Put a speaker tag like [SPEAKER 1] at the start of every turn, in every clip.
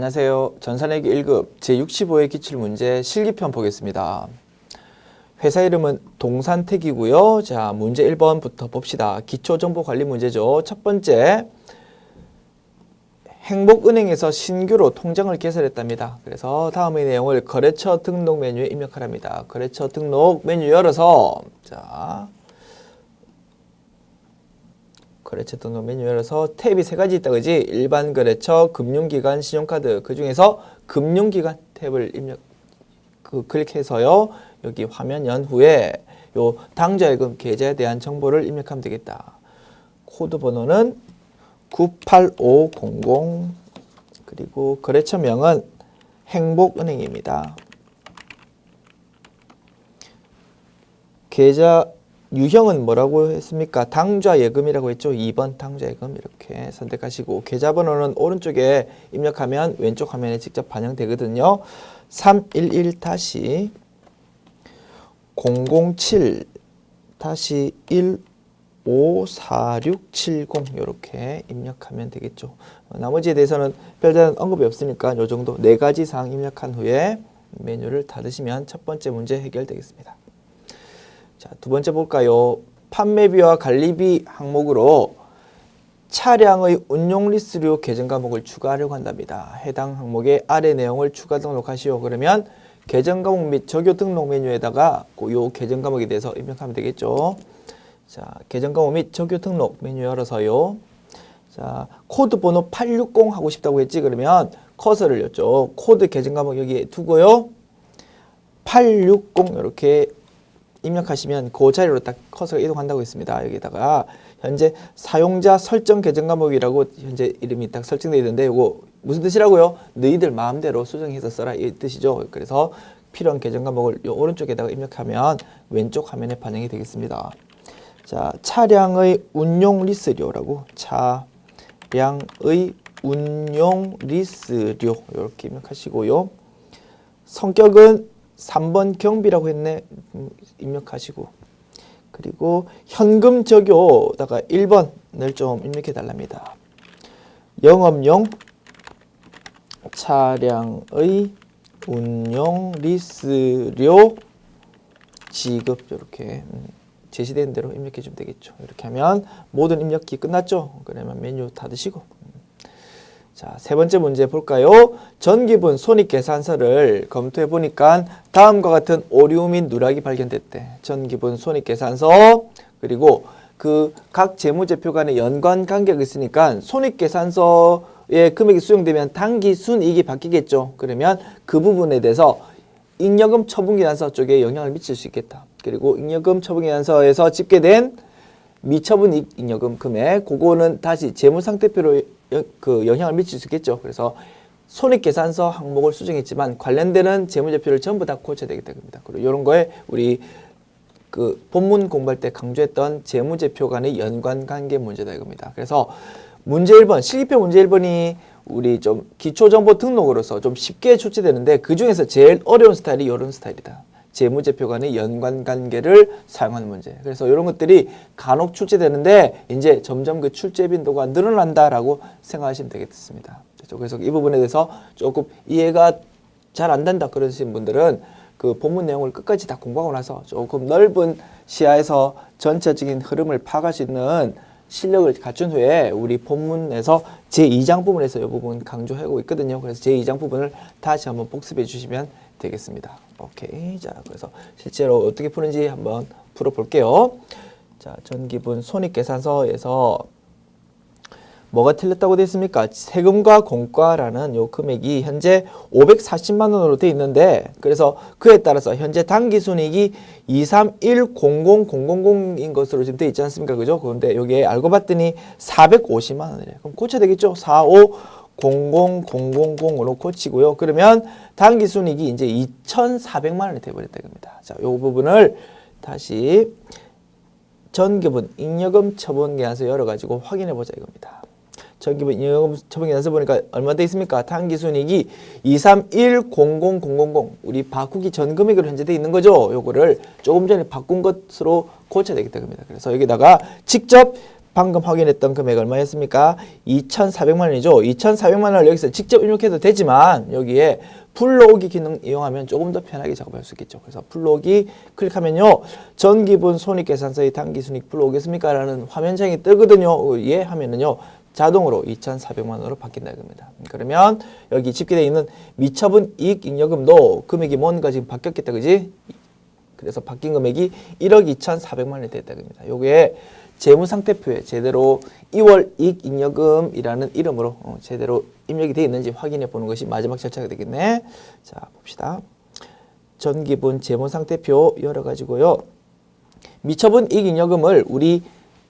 [SPEAKER 1] 안녕하세요. 전산회계 1급 제65회 기출문제 실기편 보겠습니다. 회사 이름은 동산택이고요. 자, 문제 1번부터 봅시다. 기초정보관리 문제죠. 첫 번째, 행복은행에서 신규로 통장을 개설했답니다. 그래서 다음의 내용을 거래처 등록 메뉴에 입력하랍니다. 거래처 등록 메뉴 열어서, 자, 거래처 등록 메뉴 열어서 탭이 세 가지 있다, 그지? 일반 거래처, 금융기관, 신용카드. 그 중에서 금융기관 탭을 클릭해서요. 여기 화면 연 후에 요 당좌예금 계좌에 대한 정보를 입력하면 되겠다. 코드 번호는 98500, 그리고 거래처명은 행복은행입니다. 계좌 유형은 뭐라고 했습니까? 당좌예금이라고 했죠. 2번 당좌예금 이렇게 선택하시고, 계좌번호는 오른쪽에 입력하면 왼쪽 화면에 직접 반영되거든요. 311-007-154670 이렇게 입력하면 되겠죠. 나머지에 대해서는 별다른 언급이 없으니까 이 정도 4가지 사항 입력한 후에 메뉴를 닫으시면 첫 번째 문제 해결되겠습니다. 자, 두 번째 볼까요? 판매비와 관리비 항목으로 차량의 운용리스료 계정 과목을 추가하려고 한답니다. 해당 항목의 아래 내용을 추가 등록하시오. 그러면 계정 과목 및 적용 등록 메뉴에다가 요 계정 과목에 대해서 입력하면 되겠죠. 자, 계정 과목 및 적용 등록 메뉴 열어서요. 자, 코드 번호 860 하고 싶다고 했지. 그러면 커서를 이쪽 코드 계정 과목 여기에 두고요. 860 이렇게 입력하시면 그 자리로 딱 커서가 이동한다고 했습니다. 여기다가 현재 사용자 설정 계정 과목이라고 현재 이름이 딱 설정되어 있는데, 이거 무슨 뜻이라고요? 너희들 마음대로 수정해서 써라 이 뜻이죠. 그래서 필요한 계정 과목을 요 오른쪽에다가 입력하면 왼쪽 화면에 반영이 되겠습니다. 자, 차량의 운용 리스료라고, 차량의 운용 리스료 이렇게 입력하시고요. 성격은 3번 경비라고 했네. 입력하시고, 그리고 현금 적요다가 1번을 좀 입력해 달랍니다. 영업용 차량의 운용 리스료 지급 이렇게 제시된 대로 입력해 주면 되겠죠. 이렇게 하면 모든 입력이 끝났죠. 그러면 메뉴 닫으시고, 자, 세 번째 문제 볼까요? 전기분 손익계산서를 검토해 보니까 다음과 같은 오류 및 누락이 발견됐대. 전기분 손익계산서, 그리고 그 각 재무제표 간의 연관 관계가 있으니까 손익계산서의 금액이 수정되면 당기순이익이 바뀌겠죠. 그러면 그 부분에 대해서 잉여금 처분계산서 쪽에 영향을 미칠 수 있겠다. 그리고 잉여금 처분계산서에서 집계된 미처분 잉여금 금액, 그거는 다시 재무상태표로 그 영향을 미칠 수 있겠죠. 그래서 손익계산서 항목을 수정했지만 관련되는 재무제표를 전부 다 고쳐야 되기 때문입니다. 그리고 이런 거에 우리 그 본문 공부할 때 강조했던 재무제표 간의 연관관계 문제다 이겁니다. 그래서 문제 1번, 실기표 문제 1번이 우리 좀 기초정보 등록으로서 좀 쉽게 출제되는데, 그 중에서 제일 어려운 스타일이 이런 스타일이다. 재무제표 간의 연관관계를 사용하는 문제. 그래서 이런 것들이 간혹 출제되는데 이제 점점 그 출제 빈도가 늘어난다라고 생각하시면 되겠습니다. 그래서 이 부분에 대해서 조금 이해가 잘 안 된다 그러신 분들은 그 본문 내용을 끝까지 다 공부하고 나서 조금 넓은 시야에서 전체적인 흐름을 파악할 수 있는 실력을 갖춘 후에 우리 본문에서 제2장 부분에서 이 부분 강조하고 있거든요. 그래서 제2장 부분을 다시 한번 복습해 주시면 되겠습니다. 오케이. 자, 그래서 실제로 어떻게 푸는지 한번 풀어볼게요. 자, 전기분 손익계산서에서 뭐가 틀렸다고 되어 있습니까? 세금과 공과라는 요 금액이 현재 540만 원으로 되어 있는데, 그래서 그에 따라서 현재 당기순이익이 2310000인 것으로 지금 되어 있지 않습니까? 그죠? 그런데 여기에 알고 봤더니 450만 원이래요. 그럼 고쳐야 되겠죠? 4500000으로 고치고요. 그러면 당기순이익이 이제 2,400만 원이 되어버렸다 이겁니다. 자, 요 부분을 다시 전기분 잉여금 처분계산서 열어가지고 확인해 보자 이겁니다. 전기분 잉여금 처분계산서 보니까 얼마 돼 있습니까? 당기순이익이 2310000 우리 바꾸기 전 금액으로 현재 돼 있는 거죠. 요거를 조금 전에 바꾼 것으로 고쳐야 되겠다 겁니다. 그래서 여기다가 직접 방금 확인했던 금액 얼마였습니까? 2,400만 원이죠. 2,400만 원을 여기서 직접 입력해도 되지만 여기에 불러오기 기능 이용하면 조금 더 편하게 작업할 수 있겠죠. 그래서 불러오기 클릭하면요. 전기분 손익계산서의 당기순이익 불러오겠습니까? 라는 화면창이 뜨거든요. 예 하면은요. 자동으로 2,400만 원으로 바뀐다 이겁니다. 그러면 여기 집계되어 있는 미처분 이익잉여금도 금액이 뭔가 지금 바뀌었겠다. 그지? 그래서 바뀐 금액이 1억 2,400만 원이 됐다 이겁니다. 요게 재무상태표에 제대로 2월 이익잉여금이라는 이름으로 제대로 입력이 되어 있는지 확인해 보는 것이 마지막 절차가 되겠네. 자, 봅시다. 전기분 재무상태표 열어가지고요. 미처분 이익잉여금을 우리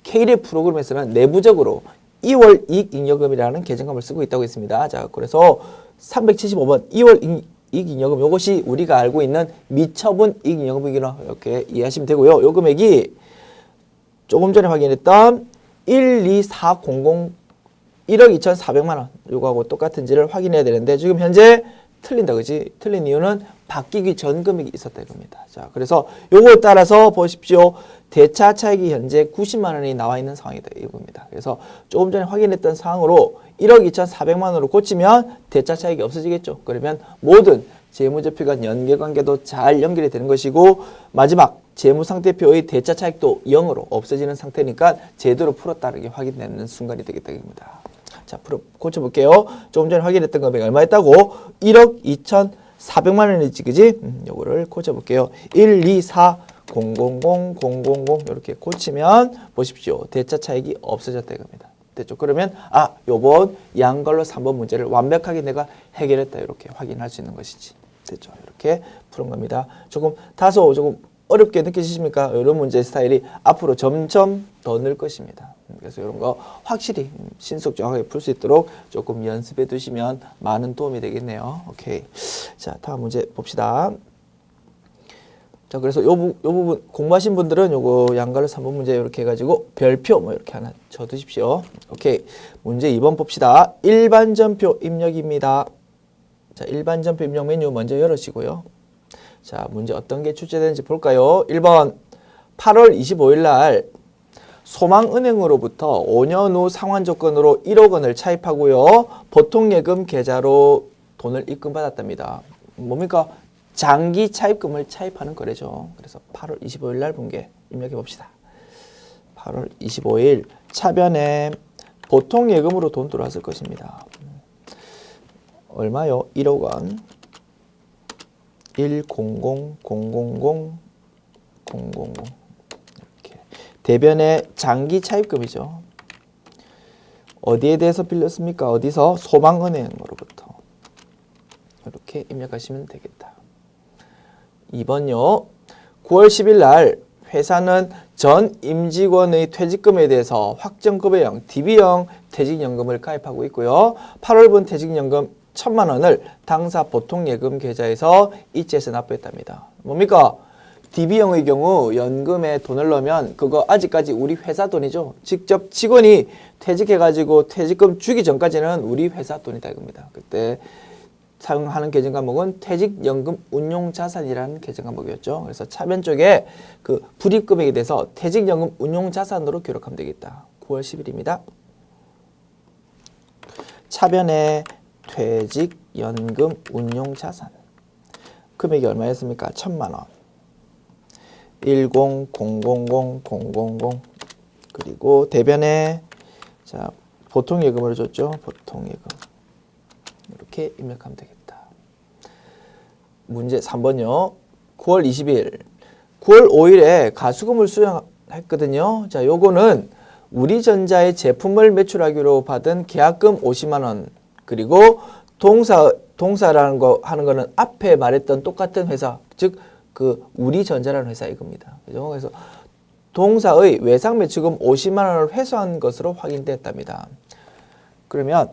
[SPEAKER 1] K랩 프로그램에서는 내부적으로 2월 이익잉여금이라는 계정값을 쓰고 있다고 했습니다. 자, 그래서 375번 2월 이익잉여금 요것이 우리가 알고 있는 미처분 이익잉여금이구나 이렇게 이해하시면 되고요. 요 금액이 조금 전에 확인했던 12400 1억 2,400만 원 요거하고 똑같은지를 확인해야 되는데 지금 현재 틀린다 그지? 틀린 이유는 바뀌기 전 금액이 있었다 이겁니다. 자, 그래서 요거에 따라서 보십시오. 대차 차익이 현재 90만 원이 나와 있는 상황이다 이겁니다. 그래서 조금 전에 확인했던 사항으로 1억 2,400만 원으로 고치면 대차 차익이 없어지겠죠. 그러면 모든 재무제표간 연계관계도 잘 연결이 되는 것이고 마지막 재무상태표의 대차 차익도 0으로 없어지는 상태니까 제대로 풀었다는 게 확인되는 순간이 되겠다 이겁니다. 자, 고쳐볼게요. 조금 전에 확인했던 금액이 얼마였다고? 1억 2,400만 원이지, 그지? 요거를 고쳐볼게요. 1, 2, 4, 0, 0, 0, 0, 0, 0 이렇게 고치면 보십시오. 대차 차익이 없어졌다 이겁니다. 됐죠? 그러면 요번 양걸로 3번 문제를 완벽하게 내가 해결했다 이렇게 확인할 수 있는 것이지. 됐죠? 이렇게 푸는 겁니다. 조금 어렵게 느끼십니까? 이런 문제 스타일이 앞으로 점점 더 늘 것입니다. 그래서 이런 거 확실히 신속정확하게 풀 수 있도록 조금 연습해 두시면 많은 도움이 되겠네요. 오케이. 자, 다음 문제 봅시다. 자, 그래서 요 부분 공부하신 분들은 요거 양가로 3번 문제 이렇게 해가지고 별표 뭐 이렇게 하나 쳐 두십시오. 오케이. 문제 2번 봅시다. 일반전표 입력입니다. 자, 일반전표 입력 메뉴 먼저 열으시고요. 자, 문제 어떤 게 출제되는지 볼까요? 1번 8월 25일 날 소망은행으로부터 5년 후 상환조건으로 1억 원을 차입하고요. 보통예금 계좌로 돈을 입금받았답니다. 뭡니까? 장기 차입금을 차입하는 거래죠. 그래서 8월 25일 날 분계 입력해 봅시다. 8월 25일 차변에 보통예금으로 돈 들어왔을 것입니다. 얼마요? 1억 원. 100000000 이렇게 대변의 장기 차입금이죠. 어디에 대해서 빌렸습니까? 어디서? 소망은행으로부터. 이렇게 입력하시면 되겠다. 2번요. 9월 10일 날 회사는 전 임직원의 퇴직금에 대해서 확정급여형 DB형 퇴직연금을 가입하고 있고요. 8월분 퇴직연금 1,000만 원을 당사 보통예금 계좌에서 이체해서 납부했답니다. 뭡니까? DB형의 경우 연금에 돈을 넣으면 그거 아직까지 우리 회사 돈이죠. 직접 직원이 퇴직해가지고 퇴직금 주기 전까지는 우리 회사 돈이다 이겁니다. 그때 사용하는 계정 과목은 퇴직연금 운용자산이라는 계정 과목이었죠. 그래서 차변 쪽에 그 불입금액에 대해서 퇴직연금 운용자산으로 기록하면 되겠다. 9월 10일입니다. 차변에 퇴직연금 운용자산 금액이 얼마였습니까? 1,000만 원. 1000000 그리고 대변에 자 보통예금으로 줬죠. 보통예금 이렇게 입력하면 되겠다. 문제 3번요. 9월 20일 9월 5일에 가수금을 수령했거든요. 자, 요거는 우리전자의 제품을 매출하기로 받은 계약금 50만 원 그리고 동사라는 거 하는 거는 앞에 말했던 똑같은 회사, 즉 그 우리전자라는 회사 이겁니다. 그죠? 그래서 동사의 외상 매출금 50만 원을 회수한 것으로 확인됐답니다. 그러면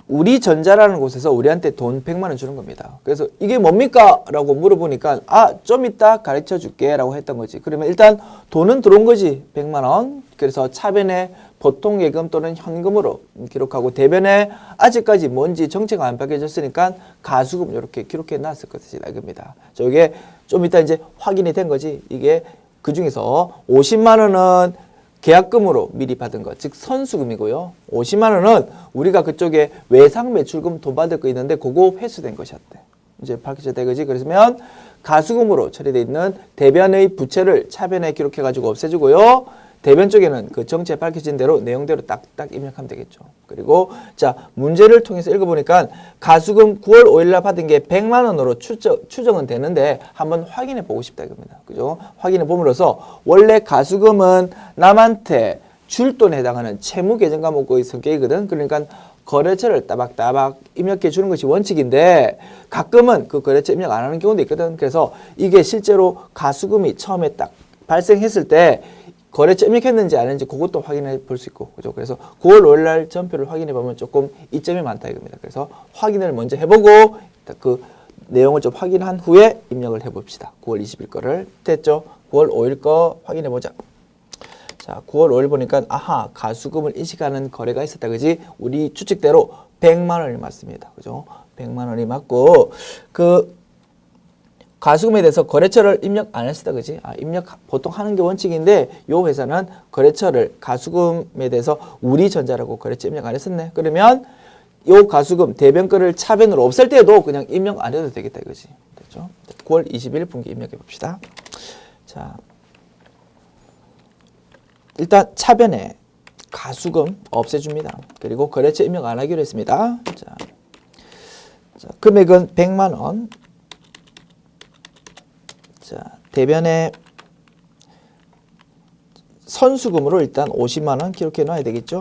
[SPEAKER 1] 우리전자라는 곳에서 우리한테 돈 100만 원 주는 겁니다. 그래서 이게 뭡니까? 라고 물어보니까 좀 이따 가르쳐 줄게 라고 했던 거지. 그러면 일단 돈은 들어온 거지. 100만 원. 그래서 차변에 보통예금 또는 현금으로 기록하고 대변에 아직까지 뭔지 정체가 안 밝혀졌으니까 가수금 이렇게 기록해 놨을 것이다 이겁니다. 이게 좀 이따 이제 확인이 된 거지. 이게 그 중에서 50만 원은 계약금으로 미리 받은 것, 즉 선수금이고요. 50만 원은 우리가 그쪽에 외상 매출금 돈 받을 거 있는데 그거 회수된 것이었대. 이제 밝혀졌다 이거지. 그러면 가수금으로 처리되어 있는 대변의 부채를 차변에 기록해가지고 없애주고요. 대변 쪽에는 그 정체 밝혀진 대로 내용대로 딱딱 입력하면 되겠죠. 그리고 자 문제를 통해서 읽어보니까 가수금 9월 5일날 받은 게 100만 원으로 추정은 되는데 한번 확인해 보고 싶다 이겁니다. 그죠? 확인해 봄으로써 원래 가수금은 남한테 줄 돈에 해당하는 채무 계정 과목의 성격이거든. 그러니까 거래처를 따박따박 입력해 주는 것이 원칙인데 가끔은 그 거래처 입력 안 하는 경우도 있거든. 그래서 이게 실제로 가수금이 처음에 딱 발생했을 때 거래처 입력했는지 안 했는지 그것도 확인해 볼 수 있고, 그죠? 그래서 9월 5일 날 전표를 확인해 보면 조금 이점이 많다 이겁니다. 그래서 확인을 먼저 해보고 그 내용을 좀 확인한 후에 입력을 해봅시다. 9월 20일 거를 됐죠? 9월 5일 거 확인해 보자. 자, 9월 5일 보니까 아하 가수금을 인식하는 거래가 있었다, 그지? 우리 추측대로 100만 원이 맞습니다, 그죠? 100만 원이 맞고 그 가수금에 대해서 거래처를 입력 안 했었다, 그지? 입력 보통 하는 게 원칙인데 요 회사는 거래처를 가수금에 대해서 우리전자라고 거래처 입력 안 했었네. 그러면 요 가수금 대변 거를 차변으로 없앨 때도 그냥 입력 안 해도 되겠다 이거지. 됐죠? 9월 20일 분기 입력해 봅시다. 자, 일단 차변에 가수금 없애줍니다. 그리고 거래처 입력 안 하기로 했습니다. 자, 금액은 100만 원. 자, 대변에 선수금으로 일단 50만 원 기록해 놔야 되겠죠.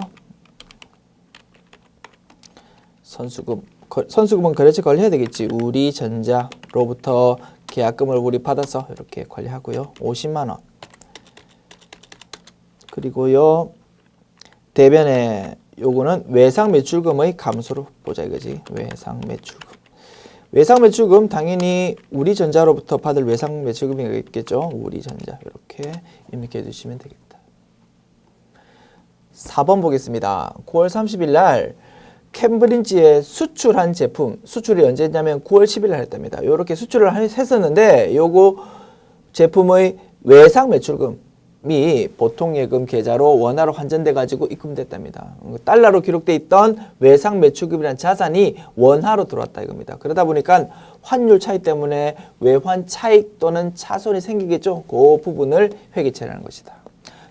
[SPEAKER 1] 선수금은 거래처 관리해야 되겠지. 우리전자로부터 계약금을 우리 받아서 이렇게 관리하고요. 50만 원. 그리고요. 대변에 요거는 외상 매출금의 감소로 보자 이거지. 외상 매출금. 외상 매출금 당연히 우리전자로부터 받을 외상 매출금이 있겠죠. 우리전자 이렇게 입력해 주시면 되겠다. 4번 보겠습니다. 9월 30일 날 캠브리지에 수출한 제품, 수출이 언제 했냐면 9월 10일 날 했답니다. 이렇게 수출을 했었는데 요거 제품의 외상 매출금이 보통예금 계좌로 원화로 환전돼 가지고 입금됐답니다. 달러로 기록돼 있던 외상 매출금이라는 자산이 원화로 들어왔다 이겁니다. 그러다 보니까 환율 차이 때문에 외환 차익 또는 차손이 생기겠죠. 그 부분을 회계 처리하는 것이다.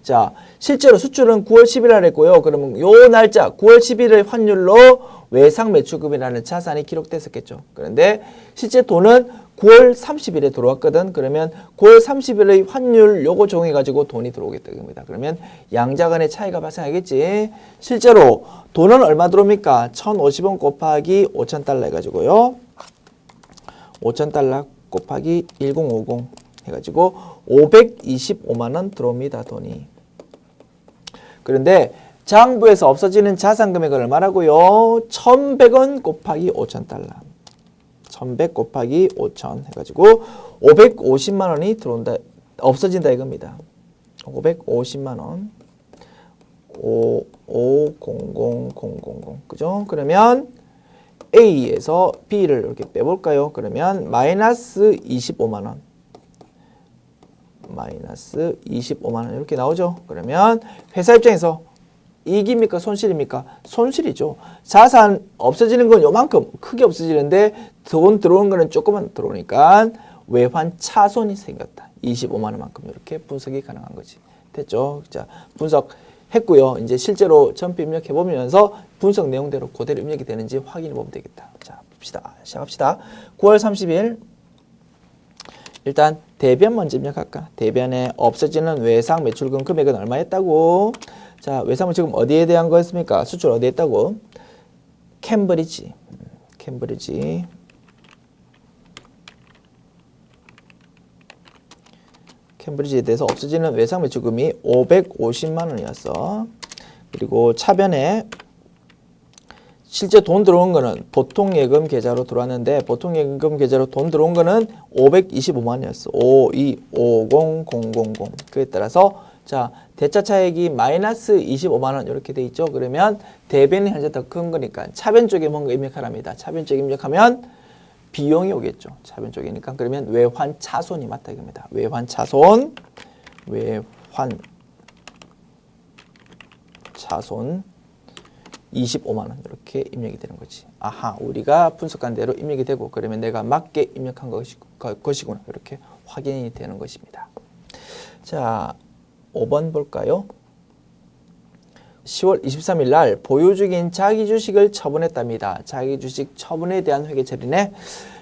[SPEAKER 1] 자, 실제로 수출은 9월 10일 날 했고요. 그러면 요 날짜 9월 10일의 환율로 외상 매출금이라는 자산이 기록됐었겠죠. 그런데 실제 돈은 9월 30일에 들어왔거든. 그러면 9월 30일의 환율 요거 정해 가지고 돈이 들어오겠다 이겁니다. 그러면 양자 간의 차이가 발생하겠지. 실제로 돈은 얼마 들어옵니까? 1,050원 곱하기 5,000달러 해 가지고요. 5,000달러 곱하기 1050 해 가지고 525만 원 들어옵니다, 돈이. 그런데 장부에서 없어지는 자산 금액은 얼마라고요? 1,100원 곱하기 5,000달러. 1,100 곱하기 5,000 해가지고 550만 원이 들어온다, 없어진다 이겁니다. 550만 원. 5000000. 그죠? 그러면 A에서 B를 이렇게 빼볼까요? 그러면 마이너스 25만 원. 마이너스 25만 원 이렇게 나오죠. 그러면 회사 입장에서 이익입니까? 손실입니까? 손실이죠. 자산 없어지는 건 요만큼 크게 없어지는데 돈 들어오는 거는 조금만 들어오니까 외환 차손이 생겼다. 25만 원만큼 이렇게 분석이 가능한 거지. 됐죠? 자, 분석했고요. 이제 실제로 전표 입력해 보면서 분석 내용대로 그대로 입력이 되는지 확인해 보면 되겠다. 자, 봅시다. 시작합시다. 9월 30일 일단 대변 먼저 입력할까? 대변에 없어지는 외상 매출금 금액은 얼마였다고? 자, 외상 매출금 어디에 대한 거였습니까? 수출 어디에 했다고? 캠브리지. 캠브리지에 대해서 없어지는 외상 매출금이 550만 원이었어. 그리고 차변에 실제 돈 들어온 거는 보통 예금 계좌로 들어왔는데 보통 예금 계좌로 돈 들어온 거는 525만 원이었어. 5250000. 그에 따라서 자, 대차 차액이 마이너스 25만 원 이렇게 돼 있죠. 그러면 대변이 현재 더 큰 거니까 차변 쪽에 뭔가 입력하랍니다. 차변 쪽에 입력하면 비용이 오겠죠. 차변 쪽이니까. 그러면 외환 차손이 맞다 이겁니다. 외환 차손. 외환 차손 25만 원 이렇게 입력이 되는 거지. 아하, 우리가 분석한 대로 입력이 되고 그러면 내가 맞게 입력한 것이구나 이렇게 확인이 되는 것입니다. 자, 5번 볼까요? 10월 23일 날 보유 중인 자기 주식을 처분했답니다. 자기 주식 처분에 대한 회계 처리네.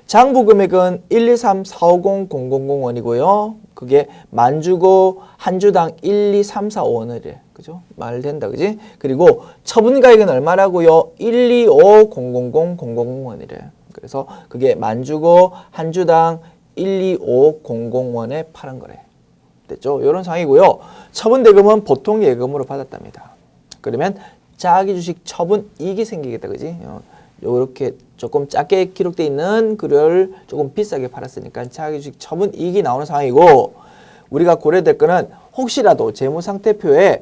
[SPEAKER 1] 장부 금액은 123450000원이고요. 그게 만주고 한 주당 12345원이래. 그죠? 말 된다. 그지? 그리고 처분 가액은 얼마라고요? 1250000원이래. 그래서 그게 만주고 한 주당 12500원에 팔은 거래. 됐죠? 이런 상황이고요. 처분 대금은 보통 예금으로 받았답니다. 그러면 자기 주식 처분 이익이 생기겠다. 그지? 요렇게 조금 작게 기록되어 있는 글을 조금 비싸게 팔았으니까 자기 주식 처분 이익이 나오는 상황이고, 우리가 고려될 거는 혹시라도 재무상태표에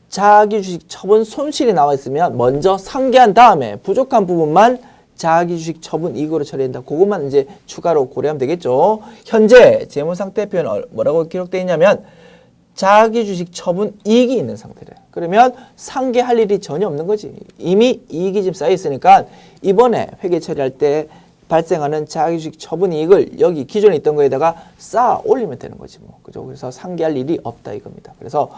[SPEAKER 1] 자기 주식 처분 손실이 나와 있으면 먼저 상계한 다음에 부족한 부분만 자기 주식 처분 이익으로 처리한다. 그것만 이제 추가로 고려하면 되겠죠. 현재 재무상태표에는 뭐라고 기록되어 있냐면 자기 주식 처분 이익이 있는 상태래. 그러면 상계할 일이 전혀 없는 거지. 이미 이익이 지금 쌓여 있으니까 이번에 회계 처리할 때 발생하는 자기 주식 처분 이익을 여기 기존에 있던 거에다가 쌓아 올리면 되는 거지 뭐. 그죠? 그래서 상계할 일이 없다 이겁니다. 그래서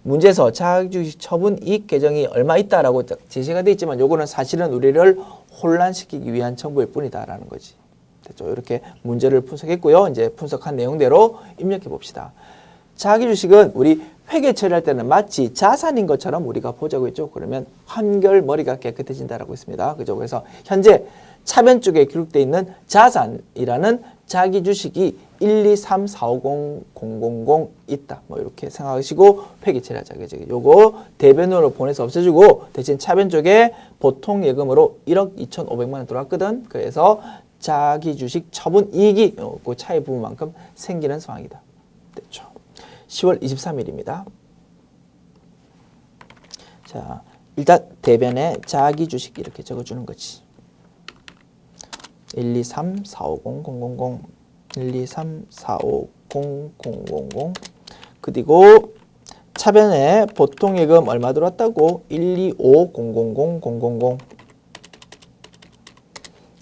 [SPEAKER 1] 문제에서 자기 주식 처분 이익 계정이 얼마 있다라고 제시가 되어 있지만 요거는 사실은 우리를 혼란시키기 위한 정보일 뿐이다라는 거지. 됐죠? 이렇게 문제를 분석했고요. 이제 분석한 내용대로 입력해 봅시다. 자기 주식은 우리 회계 처리할 때는 마치 자산인 것처럼 우리가 보자고 했죠. 그러면 한결 머리가 깨끗해진다라고 했습니다. 그죠? 그래서 현재 차변 쪽에 기록되어 있는 자산이라는 자기 주식이 123450000 있다. 뭐 이렇게 생각하시고 회계 처리하자. 요거 대변으로 보내서 없애주고 대신 차변 쪽에 보통 예금으로 1억 2,500만 원 들어왔거든. 그래서 자기 주식 처분 이익이 그 차이 부분만큼 생기는 상황이다. 됐죠? 10월 23일입니다. 자, 일단 대변에 자기 주식 이렇게 적어주는 거지. 123450000 123450000 그리고 차변에 보통 예금 얼마 들어왔다고? 1250000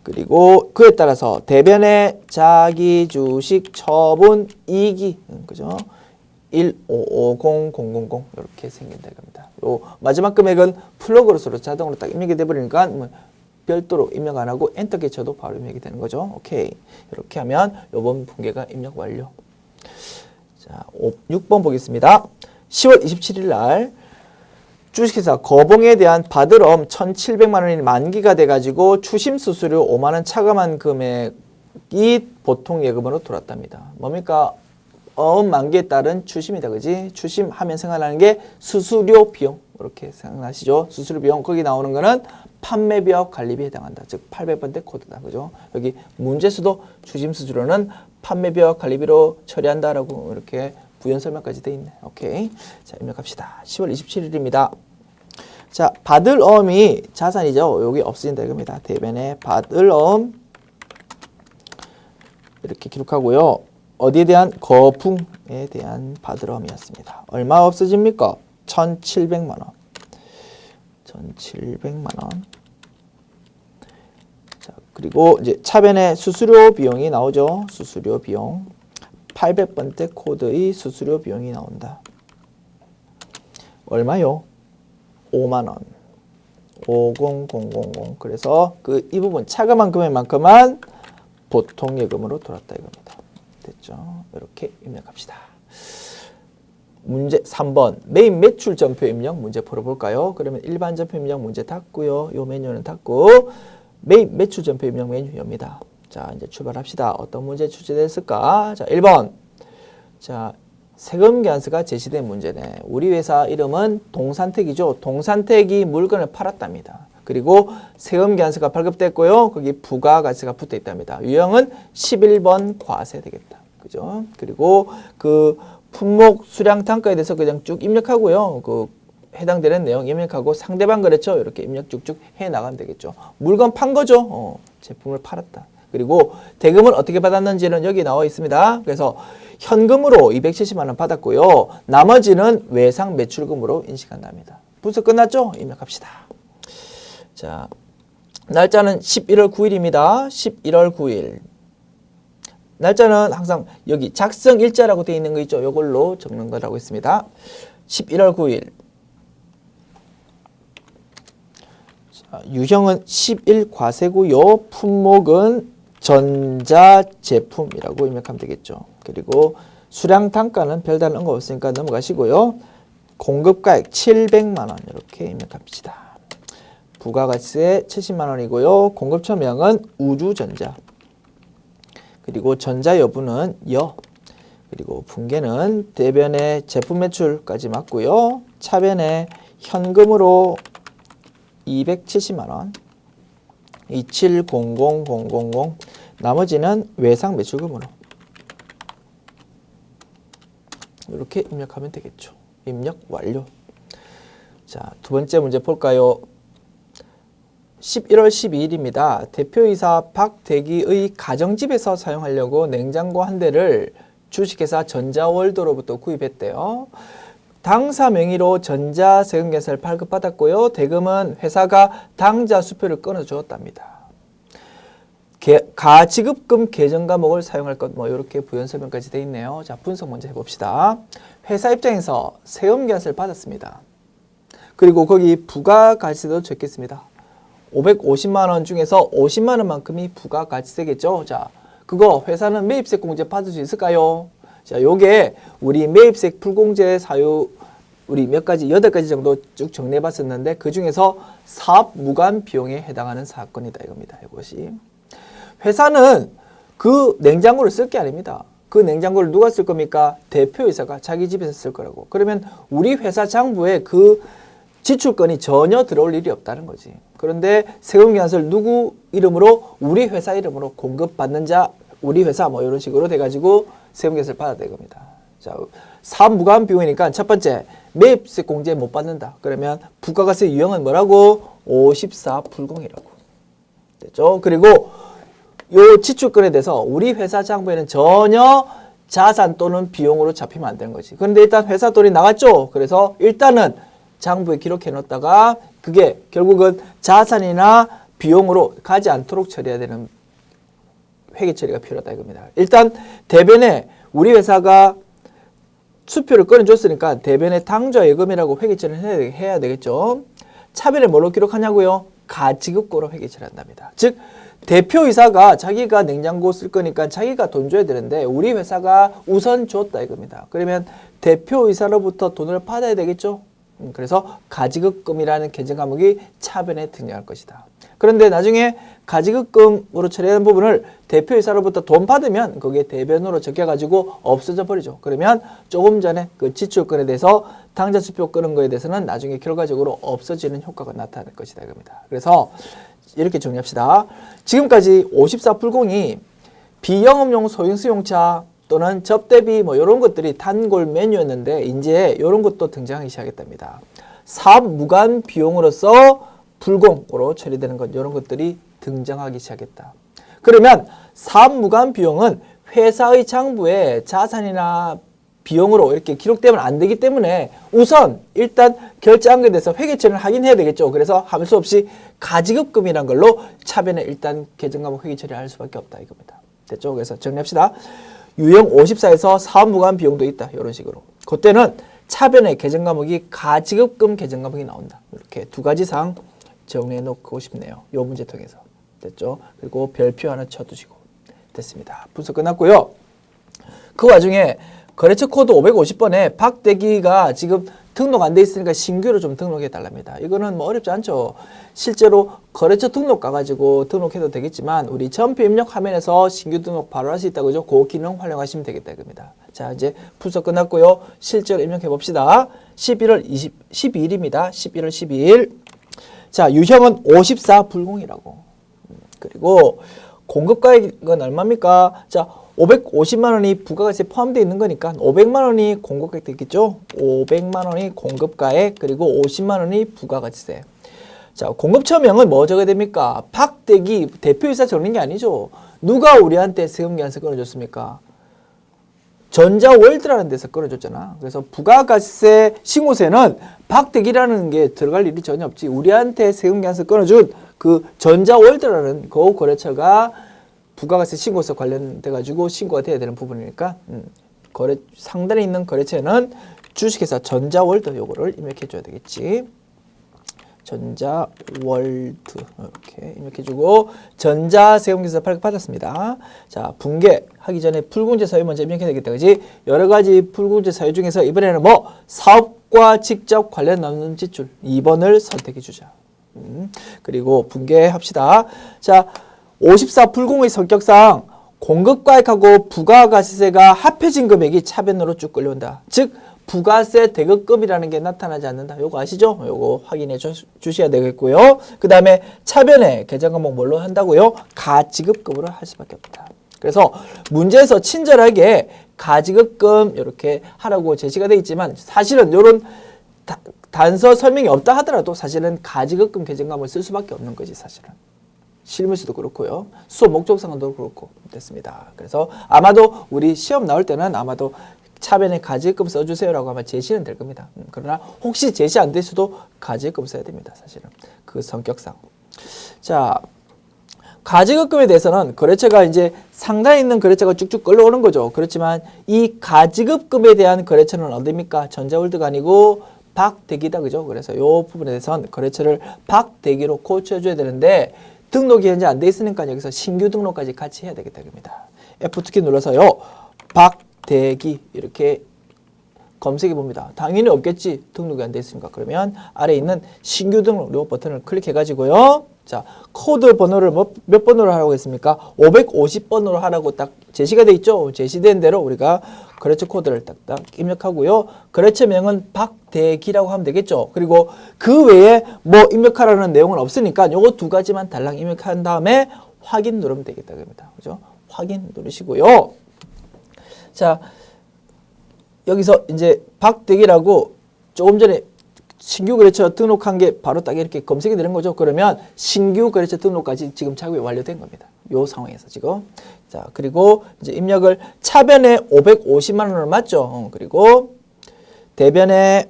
[SPEAKER 1] 그리고 그에 따라서 대변에 자기 주식 처분 이익이 그죠? 1550000 이렇게 생긴다 이겁니다. 요 마지막 금액은 플러그로서로 자동으로 딱 입력이 돼 버리니까 뭐 별도로 입력 안 하고 엔터키 쳐도 바로 입력이 되는 거죠. 오케이. 이렇게 하면 요번 분계가 입력 완료. 자, 6번 보겠습니다. 10월 27일 날 주식회사 거봉에 대한 받을엄 1,700만 원이 만기가 돼가지고 추심 수수료 5만 원 차감한 금액이 보통 예금으로 들어왔답니다. 뭡니까? 만기에 따른 추심이다. 그지? 추심하면 생각나는 게 수수료 비용. 이렇게 생각나시죠? 수수료 비용. 거기 나오는 거는 판매비와 관리비에 해당한다. 즉 800번대 코드다. 그죠? 여기 문제수도 추심 수수료는 판매비와 관리비로 처리한다라고 이렇게 부연 설명까지 돼 있네. 오케이. 자, 입력합시다. 10월 27일입니다. 자, 받을엄이 자산이죠. 여기 없어진다 이겁니다. 대변에 받을엄 이렇게 기록하고요. 어디에 대한? 거풍에 대한 받을엄이었습니다. 얼마 없어집니까? 1,700만 원. 1,700만 원. 자, 그리고 이제 차변에 수수료 비용이 나오죠. 수수료 비용. 800번대 코드의 수수료 비용이 나온다. 얼마요? 5만 원. 50000. 그래서 이 부분 차감한 금액만큼만 보통 예금으로 돌았다 이겁니다. 됐죠? 이렇게 입력합시다. 문제 3번 메인 매출 전표 입력 문제 풀어볼까요? 그러면 일반 전표 입력 문제 닫고요. 요 메뉴는 닫고 메인 매출 전표 입력 메뉴입니다. 자, 이제 출발합시다. 어떤 문제 출제됐을까? 자, 1번. 자, 세금 계산서가 제시된 문제네. 우리 회사 이름은 동산택이죠. 동산택이 물건을 팔았답니다. 그리고 세금 계산서가 발급됐고요. 거기 부가가치가 붙어 있답니다. 유형은 11번 과세 되겠다. 그죠? 그리고 그 품목 수량 단가에 대해서 그냥 쭉 입력하고요. 그 해당되는 내용 입력하고 상대방 거래처 이렇게 입력 쭉쭉 해 나가면 되겠죠. 물건 판 거죠. 제품을 팔았다. 그리고 대금을 어떻게 받았는지는 여기 나와 있습니다. 그래서 현금으로 270만 원 받았고요. 나머지는 외상 매출금으로 인식한답니다. 분석 끝났죠? 입력합시다. 자, 날짜는 11월 9일입니다. 11월 9일. 날짜는 항상 여기 작성 일자라고 되어 있는 거 있죠? 이걸로 적는 거라고 했습니다. 11월 9일. 자, 유형은 11 과세고요. 품목은 전자제품이라고 입력하면 되겠죠. 그리고 수량 단가는 별다른 언급 없으니까 넘어가시고요. 공급가액 700만 원 이렇게 입력합시다. 부가가치세 70만 원이고요. 공급처명은 우주전자. 그리고 전자 여부는 여. 그리고 분계는 대변의 제품 매출까지 맞고요. 차변에 현금으로 270만 원. 2700000 나머지는 외상 매출금으로 이렇게 입력하면 되겠죠. 입력 완료. 자, 두 번째 문제 볼까요? 11월 12일입니다. 대표이사 박대기의 가정집에서 사용하려고 냉장고 한 대를 주식회사 전자월드로부터 구입했대요. 당사 명의로 전자세금계산을 발급받았고요. 대금은 회사가 당자 수표를 끊어주었답니다. 가지급금 계정 과목을 사용할 것 뭐 이렇게 부연 설명까지 되어 있네요. 자, 분석 먼저 해봅시다. 회사 입장에서 세금계산을 받았습니다. 그리고 거기 부가가치세도 적겠습니다. 550만 원 중에서 50만 원만큼이 부가가치세겠죠. 자, 그거 회사는 매입세 공제 받을 수 있을까요? 자, 요게 우리 매입세 불공제 사유 우리 몇 가지 8가지 정도 쭉 정리해 봤었는데 그 중에서 사업 무관 비용에 해당하는 사건이다 이겁니다. 이것이 회사는 그 냉장고를 쓸 게 아닙니다. 그 냉장고를 누가 쓸 겁니까? 대표이사가 자기 집에서 쓸 거라고. 그러면 우리 회사 장부에 그 지출건이 전혀 들어올 일이 없다는 거지. 그런데 세금계산서를 누구 이름으로? 우리 회사 이름으로 공급받는 자, 우리 회사 뭐 이런 식으로 돼가지고 세금계산을 받아야 될 겁니다. 자, 사업 무관 비용이니까 첫 번째 매입세 공제 못 받는다. 그러면 부가가세 유형은 뭐라고? 54 불공이라고. 됐죠? 그리고 요 지출건에 대해서 우리 회사 장부에는 전혀 자산 또는 비용으로 잡히면 안 되는 거지. 그런데 일단 회사 돈이 나갔죠? 그래서 일단은 장부에 기록해 놓다가 그게 결국은 자산이나 비용으로 가지 않도록 처리해야 되는 회계 처리가 필요하다 이겁니다. 일단 대변에 우리 회사가 수표를 꺼내줬으니까 대변에 당좌 예금이라고 회계 처리를 해야 되겠죠. 차변에 뭘로 기록하냐고요? 가지급고로 회계 처리한답니다. 즉 대표이사가 자기가 냉장고 쓸 거니까 자기가 돈 줘야 되는데 우리 회사가 우선 줬다 이겁니다. 그러면 대표이사로부터 돈을 받아야 되겠죠. 그래서 가지급금이라는 계정 과목이 차변에 등장할 것이다. 그런데 나중에 가지급금으로 처리하는 부분을 대표이사로부터 돈 받으면 그게 대변으로 적혀가지고 없어져 버리죠. 그러면 조금 전에 그 지출건에 대해서 당좌수표 끄는 거에 대해서는 나중에 결과적으로 없어지는 효과가 나타날 것이다 이겁니다. 그래서 이렇게 정리합시다. 지금까지 54 불공이 비영업용 소형수용차 또는 접대비 뭐 이런 것들이 단골 메뉴였는데 이제 이런 것도 등장하기 시작했답니다. 사업 무관 비용으로서 불공으로 처리되는 것 이런 것들이 등장하기 시작했다. 그러면 사업 무관 비용은 회사의 장부에 자산이나 비용으로 이렇게 기록되면 안 되기 때문에 우선 일단 결제한 것에 대해서 회계 처리를 하긴 해야 되겠죠. 그래서 할 수 없이 가지급금이란 걸로 차변에 일단 계정 과목 회계 처리를 할 수밖에 없다 이겁니다. 됐죠? 그래서 정리합시다. 유형 54에서 사업무관 비용도 있다. 이런 식으로. 그때는 차변에 계정 과목이 가지급금 계정 과목이 나온다. 이렇게 두 가지 상 정리해 놓고 싶네요. 이 문제 통해서. 됐죠? 그리고 별표 하나 쳐두시고. 됐습니다. 분석 끝났고요. 그 와중에 거래처 코드 550번에 박대기가 지금 등록 안 돼 있으니까 신규로 좀 등록해 달랍니다. 이거는 뭐 어렵지 않죠. 실제로 거래처 등록 가가지고 등록해도 되겠지만 우리 전표 입력 화면에서 신규 등록 바로 할 수 있다고 그죠? 그 기능 활용하시면 되겠다 이겁니다. 자, 이제 분석 끝났고요. 실제로 입력해 봅시다. 11월 12일입니다. 11월 12일. 자, 유형은 54 불공이라고. 그리고 공급가액은 얼마입니까? 자, 550만 원이 부가가치에 포함되어 있는 거니까 500만 원이 공급가액 되겠죠? 500만 원이 공급가액 그리고 50만 원이 부가가치세. 자, 공급처명은 뭐 적어야 됩니까? 박대기 대표이사 적는 게 아니죠. 누가 우리한테 세금계산서 끊어줬습니까? 전자월드라는 데서 끊어줬잖아. 그래서 부가가치세 신고세는 박대기라는 게 들어갈 일이 전혀 없지. 우리한테 세금계산서 끊어준 그 전자월드라는 그 거래처가 부가가치세 신고세 관련돼 가지고 신고가 돼야 되는 부분이니까 상단에 있는 거래처는 주식회사 전자월드 요거를 입력해 줘야 되겠지. 전자월드 이렇게 입력해주고 전자세금계산서 발급받았습니다. 자, 분개하기 전에 붉은제 사유 먼저 입력해야 되겠다. 그지? 여러 가지 붉은제 사유 중에서 이번에는 뭐 사업과 직접 관련 남는 지출 2번을 선택해 주자. 그리고 분개합시다. 자, 54 불공의 성격상 공급가액하고 부가가치세가 합해진 금액이 차변으로 쭉 끌려온다. 즉 부가세 대급금이라는 게 나타나지 않는다. 요거 아시죠? 요거 확인해 주셔야 되겠고요. 그 다음에 차변에 계정 과목 뭘로 한다고요? 가지급금으로 할 수밖에 없다. 그래서 문제에서 친절하게 가지급금 이렇게 하라고 제시가 되어 있지만 사실은 요런 단서 설명이 없다 하더라도 사실은 가지급금 계정 과목을 쓸 수밖에 없는 거지 사실은. 실무에서도 그렇고요. 수업 목적상도 그렇고 됐습니다. 그래서 아마도 우리 시험 나올 때는 아마도 차변에 가지급금 써주세요라고 아마 제시는 될 겁니다. 그러나 혹시 제시 안 될 수도 가지급금 써야 됩니다. 사실은 그 성격상. 자, 가지급금에 대해서는 거래처가 이제 상단에 있는 거래처가 쭉쭉 끌어오는 거죠. 그렇지만 이 가지급금에 대한 거래처는 어디입니까? 전자월드가 아니고 박대기다, 그죠? 그래서 이 부분에 대해서는 거래처를 박대기로 고쳐줘야 되는데 등록이 현재 안 돼 있으니까 여기서 신규 등록까지 같이 해야 되겠다 겁니다. F2키 눌러서요. 박대기 이렇게 검색해 봅니다. 당연히 없겠지. 등록이 안 돼 있으니까. 그러면 아래에 있는 신규 등록 요 버튼을 클릭해 가지고요. 자, 코드 번호를 몇 번으로 하라고 했습니까? 550번으로 하라고 딱 제시가 돼 있죠. 제시된 대로 우리가 거래처 코드를 딱딱 입력하고요. 거래처명은 박대기라고 하면 되겠죠. 그리고 그 외에 뭐 입력하라는 내용은 없으니까 요거 두 가지만 달랑 입력한 다음에 확인 누르면 되겠다 겁니다. 그죠? 확인 누르시고요. 자, 여기서 이제 박대기라고 조금 전에 신규 거래처 등록한 게 바로 딱 이렇게 검색이 되는 거죠. 그러면 신규 거래처 등록까지 지금 작업이 완료된 겁니다. 요 상황에서 지금. 자, 그리고 이제 입력을 차변에 550만 원을 맞죠. 그리고 대변에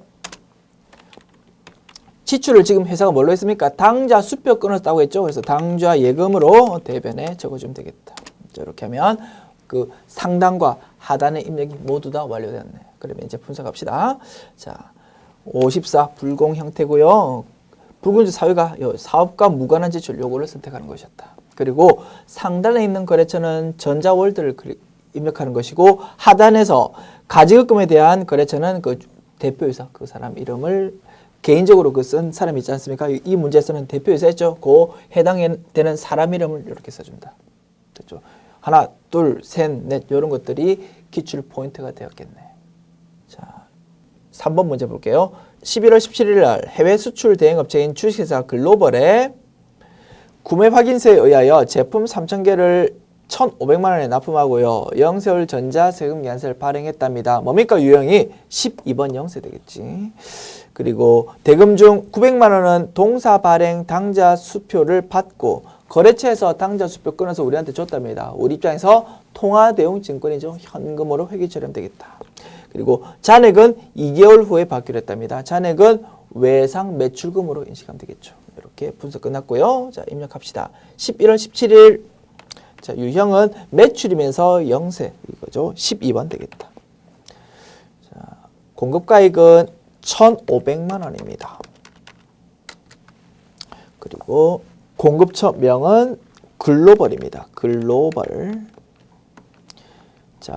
[SPEAKER 1] 지출을 지금 회사가 뭘로 했습니까? 당좌 수표 끊었다고 했죠. 그래서 당좌 예금으로 대변에 적어주면 되겠다. 자, 이렇게 하면 그 상단과 하단의 입력이 모두 다 완료되었네요. 그러면 이제 분석합시다. 자, 54 불공 형태고요. 불공지 사유가 사업과 무관한 지출 요거를 선택하는 것이었다. 그리고 상단에 있는 거래처는 전자월드를 입력하는 것이고 하단에서 가지급금에 대한 거래처는 그 대표이사 그 사람 이름을 개인적으로 그 쓴 사람이 있지 않습니까? 이 문제에서는 대표이사 했죠. 그 해당되는 사람 이름을 이렇게 써준다. 됐죠? 하나, 둘, 셋, 넷 이런 것들이 기출 포인트가 되었겠네. 자, 3번 문제 볼게요. 11월 17일 날 해외 수출 대행업체인 주식회사 글로벌에 구매 확인서에 의하여 제품 3,000개를 1,500만 원에 납품하고요. 영세월 전자세금 계산서를 발행했답니다. 뭡니까? 유형이 12번 영세 되겠지. 그리고 대금 중 900만 원은 동사 발행 당좌 수표를 받고 거래처에서 당좌 수표 끊어서 우리한테 줬답니다. 우리 입장에서 통화대용 증권이죠. 현금으로 회계 처리되겠다. 그리고 잔액은 2개월 후에 받기로 했답니다. 잔액은 외상 매출금으로 인식하면 되겠죠. 이렇게 분석 끝났고요. 자, 입력합시다. 11월 17일 자, 유형은 매출이면서 영세 이거죠. 12번 되겠다. 자, 공급가액은 1,500만 원입니다. 그리고 공급처 명은 글로벌입니다. 글로벌. 자,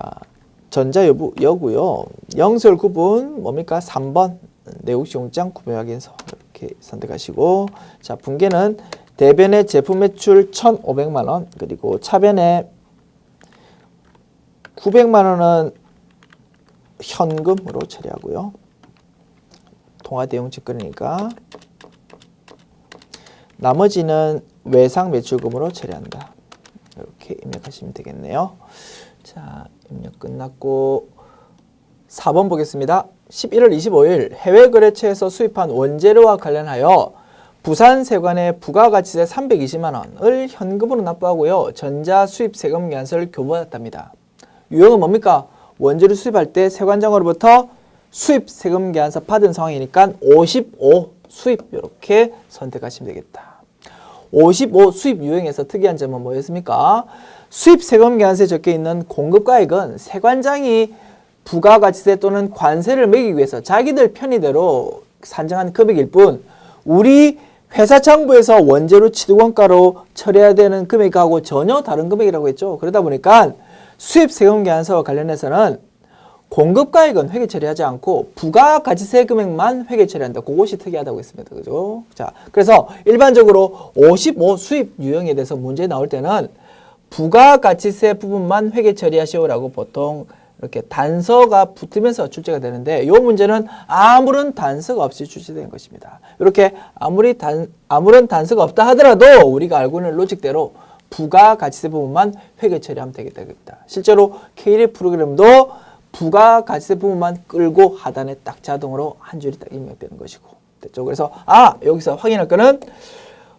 [SPEAKER 1] 전자 여고요. 영세월 구분 뭡니까? 3번 내국시용장 구매 확인서 이렇게 선택하시고 자, 분계는 대변의 제품 매출 1,500만 원 그리고 차변에 900만 원은 현금으로 처리하고요. 통화대용 직권이니까 나머지는 외상 매출금으로 처리한다. 이렇게 입력하시면 되겠네요. 자, 입력 끝났고 4번 보겠습니다. 11월 25일 해외 거래처에서 수입한 원재료와 관련하여 부산세관에 부가가치세 320만 원을 현금으로 납부하고요. 전자 수입 세금 계산서를 교부받았답니다. 유형은 뭡니까? 원재료 수입할 때 세관장으로부터 수입 세금 계산서 받은 상황이니까 55 수입 이렇게 선택하시면 되겠다. 55 수입 유형에서 특이한 점은 뭐였습니까? 수입 세금 계산서에 적혀 있는 공급가액은 세관장이 부가가치세 또는 관세를 매기기 위해서 자기들 편의대로 산정한 금액일 뿐 우리 회사 장부에서 원재료 취득원가로 처리해야 되는 금액하고 전혀 다른 금액이라고 했죠. 그러다 보니까 수입 세금 계산서와 관련해서는 공급가액은 회계 처리하지 않고 부가가치세 금액만 회계 처리한다. 그것이 특이하다고 했습니다. 그죠? 자, 그래서 일반적으로 55 수입 유형에 대해서 문제 나올 때는 부가가치세 부분만 회계 처리하시오라고 보통 이렇게 단서가 붙으면서 출제가 되는데 이 문제는 아무런 단서가 없이 출제된 것입니다. 이렇게 아무런 단서가 없다 하더라도 우리가 알고 있는 로직대로 부가가치세 부분만 회계 처리하면 되겠다. 실제로 K1 프로그램도 부가가치세 부분만 끌고 하단에 딱 자동으로 한 줄이 딱 입력되는 것이고 됐죠. 그래서 여기서 확인할 거는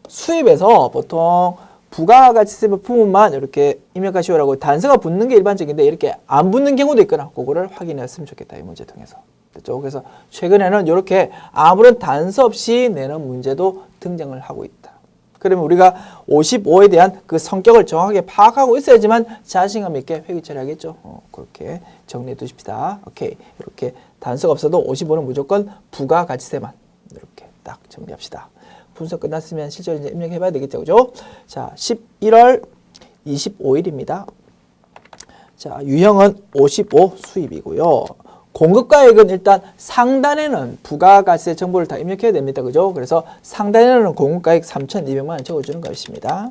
[SPEAKER 1] 수입에서 보통 부가가치세 부분만 이렇게 입력하시오라고 단서가 붙는 게 일반적인데 이렇게 안 붙는 경우도 있거나 그거를 확인했으면 좋겠다. 이 문제 통해서. 됐죠. 그래서 최근에는 이렇게 아무런 단서 없이 내는 문제도 등장을 하고 있다. 그러면 우리가 55에 대한 그 성격을 정확하게 파악하고 있어야지만 자신감 있게 회계 처리하겠죠. 그렇게 정리해 두십시다. 오케이. 이렇게 단서가 없어도 55는 무조건 부가가치세만 이렇게 딱 정리합시다. 분석 끝났으면 실제로 이제 입력해 봐야 되겠죠. 그죠? 자, 11월 25일입니다. 자, 유형은 55 수입이고요. 공급가액은 일단 상단에는 부가가치세 정보를 다 입력해야 됩니다. 그죠? 그래서 상단에는 공급가액 3,200만 원 적어주는 것입니다.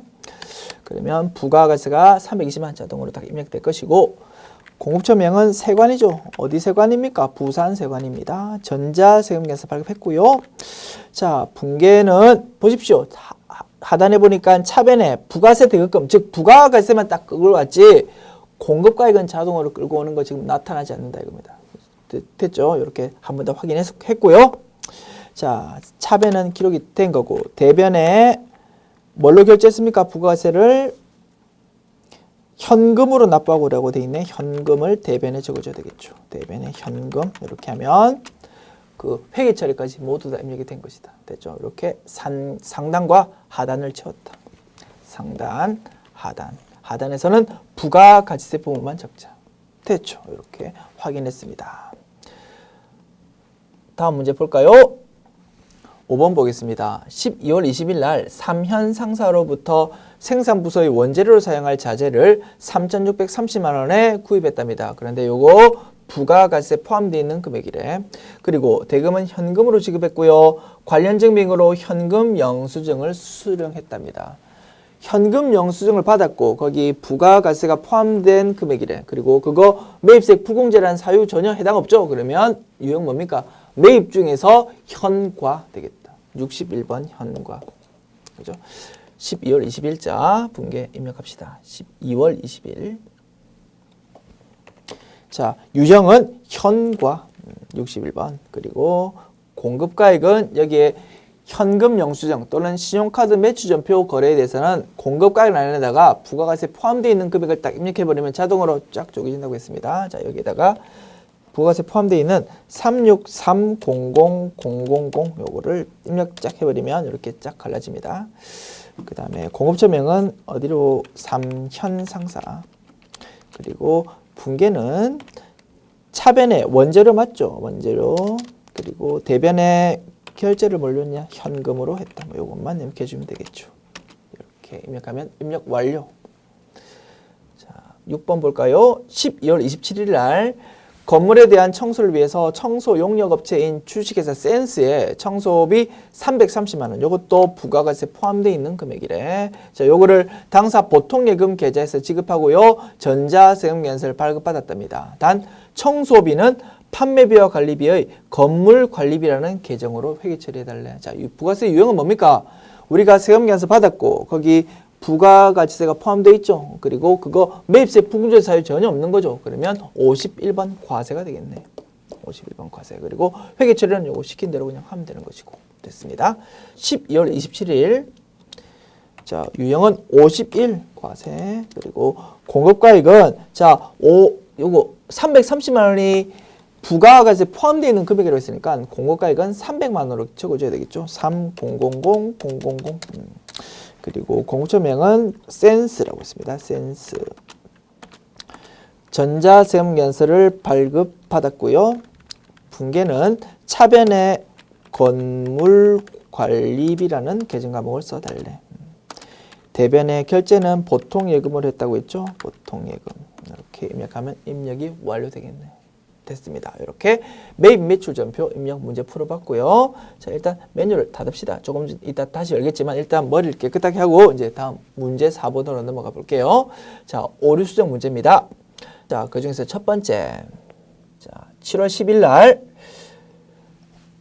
[SPEAKER 1] 그러면 부가가치세가 320만 원 자동으로 다 입력될 것이고 공급처명은 세관이죠. 어디 세관입니까? 부산 세관입니다. 전자세금계산서 발급했고요. 자, 분계는 보십시오. 하단에 보니까 차변에 부가세 대급금, 즉 부가가치세만 딱 끌고 왔지 공급가액은 자동으로 끌고 오는 거 지금 나타나지 않는다 이겁니다. 됐죠? 이렇게 한 번 더 확인했고요. 자, 차변은 기록이 된 거고 대변에 뭘로 결제했습니까? 부가세를 현금으로 납부하고라고 돼 있네. 현금을 대변에 적어줘야 되겠죠. 대변에 현금 이렇게 하면 그 회계 처리까지 모두 다 입력이 된 것이다. 됐죠? 이렇게 상단과 하단을 채웠다. 상단, 하단. 하단에서는 부가가치세 부분만 적자. 됐죠? 이렇게 확인했습니다. 다음 문제 볼까요? 5번 보겠습니다. 12월 20일 날 3현 상사로부터 생산부서의 원재료로 사용할 자재를 3,630만 원에 구입했답니다. 그런데 요거 부가가치세 포함되어 있는 금액이래. 그리고 대금은 현금으로 지급했고요. 관련 증빙으로 현금 영수증을 수령했답니다. 현금 영수증을 받았고 거기 부가가치세가 포함된 금액이래. 그리고 그거 매입세 부공제라는 사유 전혀 해당 없죠. 그러면 유형 뭡니까? 매입 중에서 현과 되겠다. 61번 현과. 그죠? 12월 20일자 분계 입력합시다. 12월 20일. 자, 유형은 현과 61번. 그리고 공급가액은 여기에 현금 영수증 또는 신용카드 매출전표 거래에 대해서는 공급가액 라인에다가 부가가치세 포함되어 있는 금액을 딱 입력해버리면 자동으로 쫙 쪼개진다고 했습니다. 자, 여기에다가 부가가치세 포함되어 있는 3630000 요거를 입력 쫙 해버리면 이렇게 쫙 갈라집니다. 그 다음에 공급처명은 어디로? 3현 상사. 그리고 분계는 차변에 원재료 맞죠? 원재료. 그리고 대변에 결제를 뭘로 했냐? 현금으로 했다. 뭐 요것만 입력해주면 되겠죠. 이렇게 입력하면 입력 완료. 자, 6번 볼까요? 12월 27일 날 건물에 대한 청소를 위해서 청소 용역업체인 주식회사 센스에 청소비 330만 원. 요것도 부가가치세 포함되어 있는 금액이래. 자, 요거를 당사 보통예금 계좌에서 지급하고요. 전자세금계산서를 발급받았답니다. 단 청소비는 판매비와 관리비의 건물관리비라는 계정으로 회계 처리해달래. 자, 이 부가세 유형은 뭡니까? 우리가 세금계산서 받았고 거기 부가가치세가 포함되어 있죠. 그리고 그거 매입세 부공제 사유 전혀 없는 거죠. 그러면 51번 과세가 되겠네. 51번 과세. 그리고 회계 처리는 요거 시킨 대로 그냥 하면 되는 것이고. 됐습니다. 12월 27일. 자, 유형은 51 과세. 그리고 공급가액은 자, 요거 330만 원이 부가가세 포함되어 있는 금액이라고 했으니까 공고가액은 300만 원으로 적어줘야 되겠죠. 3000 그리고 공구처명은 센스라고 했습니다. 센스. 전자세무연서를 발급받았고요. 분계는 차변의 건물관리비라는 계정과목을 써달래. 대변의 결제는 보통예금으로 했다고 했죠. 보통예금. 이렇게 입력하면 입력이 완료되겠네. 됐습니다. 이렇게 매입 매출 전표 입력 문제 풀어봤고요. 자, 일단 메뉴를 닫읍시다. 조금 이따 다시 열겠지만 일단 머리를 깨끗하게 하고 이제 다음 문제 4번으로 넘어가 볼게요. 자, 오류 수정 문제입니다. 자, 그 중에서 첫 번째. 자, 7월 10일 날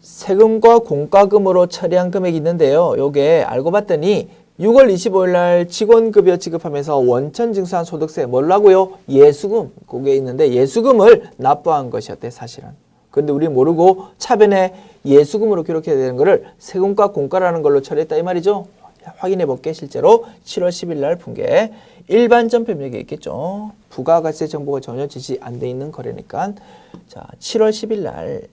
[SPEAKER 1] 세금과 공과금으로 처리한 금액이 있는데요. 요게 알고 봤더니 6월 25일 날 직원급여 지급하면서 원천 징수한 소득세 뭘라고요? 예수금. 그게 있는데 예수금을 납부한 것이었대, 사실은. 근데 우리 모르고 차변에 예수금으로 기록해야 되는 거를 세금과 공과라는 걸로 처리했다 이 말이죠. 확인해 볼게. 실제로 7월 10일 날 분계 일반 전표명이 있겠죠. 부가가세 정보가 전혀 지시 안 돼 있는 거래니까. 자, 7월 10일 날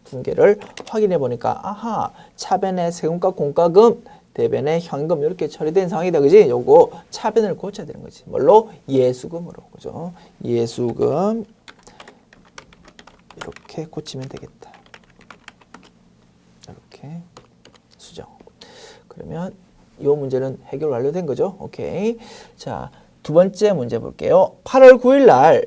[SPEAKER 1] 분계를 확인해 보니까 아하, 차변에 세금과 공과금, 대변에 현금 이렇게 처리된 상황이다. 그지? 요거 차변을 고쳐야 되는 거지. 뭘로? 예수금으로. 그죠? 예수금 이렇게 고치면 되겠다. 이렇게 수정. 그러면 이 문제는 해결 완료된 거죠. 오케이. 자, 두 번째 문제 볼게요. 8월 9일 날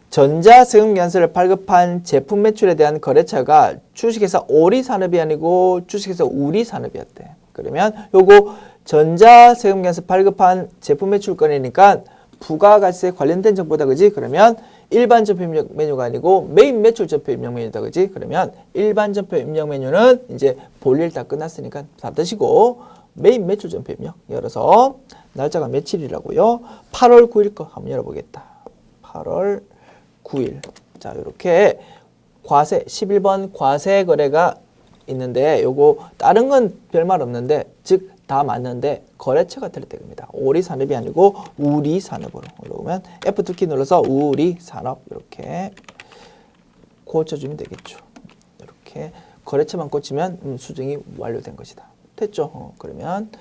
[SPEAKER 1] 전자세금계산서를 발급한 제품 매출에 대한 거래처가 주식회사 오리산업이 아니고 주식회사 우리산업이었대. 그러면 요거 전자세금계산서 발급한 제품 매출 건이니까 부가가세 관련된 정보다. 그지? 그러면 일반 전표 입력 메뉴가 아니고 매입 매출 전표 입력 메뉴다. 그지? 그러면 일반 전표 입력 메뉴는 이제 볼 일 다 끝났으니까 닫으시고 매입 매출 전표 입력 열어서 날짜가 며칠이라고요? 8월 9일 거 한번 열어보겠다. 8월 9일. 자, 이렇게 과세 11번 과세 거래가 있는데 요거 다른 건 별말 없는데 즉 다 맞는데 거래처가 틀릴 때입니다. 오리산업이 아니고 우리산업으로 그러면 F2키 눌러서 우리산업 이렇게 고쳐주면 되겠죠. 이렇게 거래처만 고치면 수정이 완료된 것이다. 됐죠? 그러면